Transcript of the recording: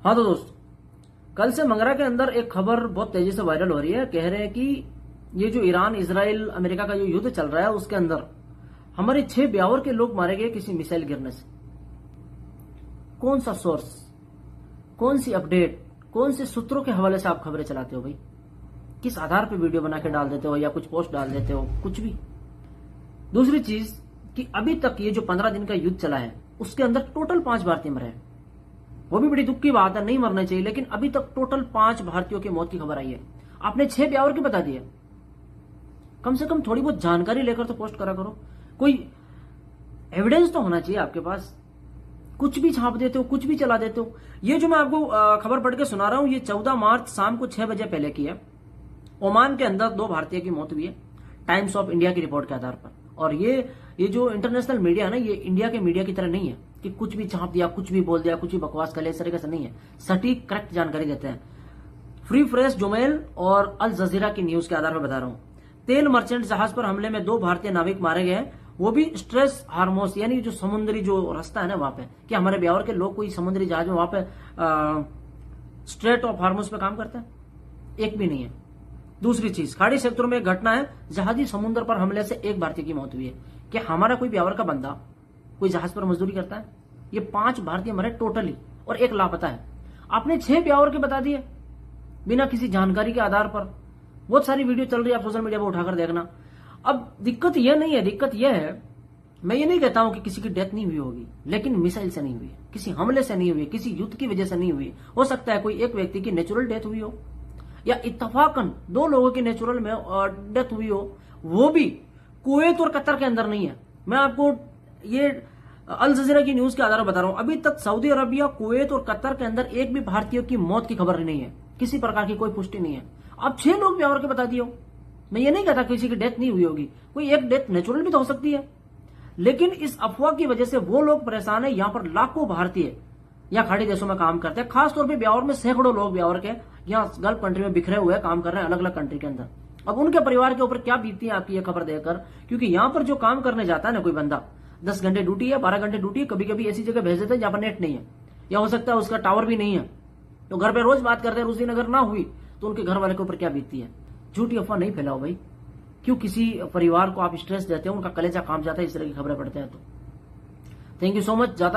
हाँ तो दोस्त, कल से मंगरा के अंदर एक खबर बहुत तेजी से वायरल हो रही है। कह रहे हैं कि ये जो ईरान इजराइल अमेरिका का जो युद्ध चल रहा है उसके अंदर हमारे 6 ब्यावर के लोग मारे गए किसी मिसाइल गिरने से। कौन सा सोर्स, कौन सी अपडेट, कौन से सूत्रों के हवाले से आप खबरें चलाते हो भाई? किस आधार पर वीडियो बना के डाल देते हो या कुछ पोस्ट डाल देते हो, कुछ भी। दूसरी चीज कि अभी तक ये जो 15 दिन का युद्ध चला है उसके अंदर टोटल 5 भारतीय मरे हैं। वो भी बड़ी दुख की बात है, नहीं मरना चाहिए, लेकिन अभी तक टोटल 5 भारतीयों की मौत की खबर आई है। आपने 6 ब्यावर की बता दिए। कम से कम थोड़ी बहुत जानकारी लेकर तो पोस्ट करा करो, कोई एविडेंस तो होना चाहिए आपके पास। कुछ भी छाप देते हो, कुछ भी चला देते हो। ये जो मैं आपको खबर पढ़ के सुना रहा हूं, ये 14 मार्च शाम को 6 बजे पहले की है। ओमान के अंदर 2 भारतीय की मौत हुई है, टाइम्स ऑफ इंडिया की रिपोर्ट के आधार पर। और ये जो इंटरनेशनल मीडिया है ना, ये इंडिया के मीडिया की तरह नहीं है कि कुछ भी छाप दिया, कुछ भी बोल दिया, कुछ भी बकवास कर लिया। इस तरीके से नहीं है, सटीक करेक्ट जानकारी देते हैं। फ्री प्रेस, जोमेल और अल जजीरा की न्यूज के आधार पर बता रहा हूं। तेल मर्चेंट जहाज पर हमले में 2 भारतीय नाविक मारे गए हैं, वो भी स्ट्रेस हार्मोस यानी जो समुद्री जो रास्ता है ना वहां पे। कि हमारे ब्यावर के लोग कोई समुद्री जहाज में वहां पे स्ट्रेट ऑफ हार्मोस पे काम करते हैं? एक भी नहीं है। दूसरी चीज, खाड़ी क्षेत्रों में एक घटना है, जहाजी समुद्र पर हमले से 1 भारतीय की मौत हुई है। क्या हमारा कोई ब्यावर का बंदा कोई जहाज पर मजदूरी करता है? ये 5 भारतीय मरे टोटली और 1 लापता है। आपने 6 ब्यावर के बता दिए बिना किसी जानकारी के आधार पर। बहुत सारी वीडियो चल रही है, आप सोशल मीडिया पर उठाकर देखना। अब दिक्कत यह नहीं है, दिक्कत यह है, मैं ये नहीं कहता हूं कि किसी की डेथ नहीं हुई होगी, लेकिन मिसाइल से नहीं हुई, किसी हमले से नहीं हुई, किसी युद्ध की वजह से नहीं हुई। हो सकता है कोई एक व्यक्ति की नेचुरल डेथ हुई हो, या इत्तफाकन 2 लोगों की नेचुरल में डेथ हुई हो, वो भी कुवैत और कतर के अंदर नहीं है। मैं आपको ये अल जजीरा की न्यूज के आधार पर बता रहा हूं, अभी तक सऊदी अरबिया, कुवैत और कतर के अंदर एक भी भारतीय की मौत की खबर नहीं है, किसी प्रकार की कोई पुष्टि नहीं है। अब 6 लोग ब्यावर के बता दियो। मैं ये नहीं कहता किसी की डेथ नहीं हुई होगी, कोई एक डेथ नेचुरल भी तो हो सकती है, लेकिन इस अफवाह की वजह से वो लोग परेशान है। यहां पर लाखों भारतीय या खाड़ी देशों में काम करते हैं, खासतौर पर ब्यावर में सैकड़ों लोग ब्यावर के यहाँ गल्फ कंट्री में बिखरे हुए काम कर रहे हैं, अलग अलग कंट्री के अंदर। अब उनके परिवार के ऊपर क्या बीतती है आपकी ये खबर देखकर, क्योंकि यहाँ पर जो काम करने जाता है ना कोई बंदा, 10 घंटे ड्यूटी है, 12 घंटे ड्यूटी है, कभी कभी ऐसी जगह भेज देते हैं जहां पर नेट नहीं है, या हो सकता है उसका टावर भी नहीं है, तो घर पे रोज बात करते हैं। उस दिन अगर ना हुई तो उनके घर वाले के ऊपर क्या बीतती है। झूठी अफवाह नहीं फैलाओ भाई। क्यों किसी परिवार को आप स्ट्रेस देते हो, उनका कलेजा काम जाता है इस तरह की खबरें पढ़ते हैं तो। Thank you so much. ज्यादा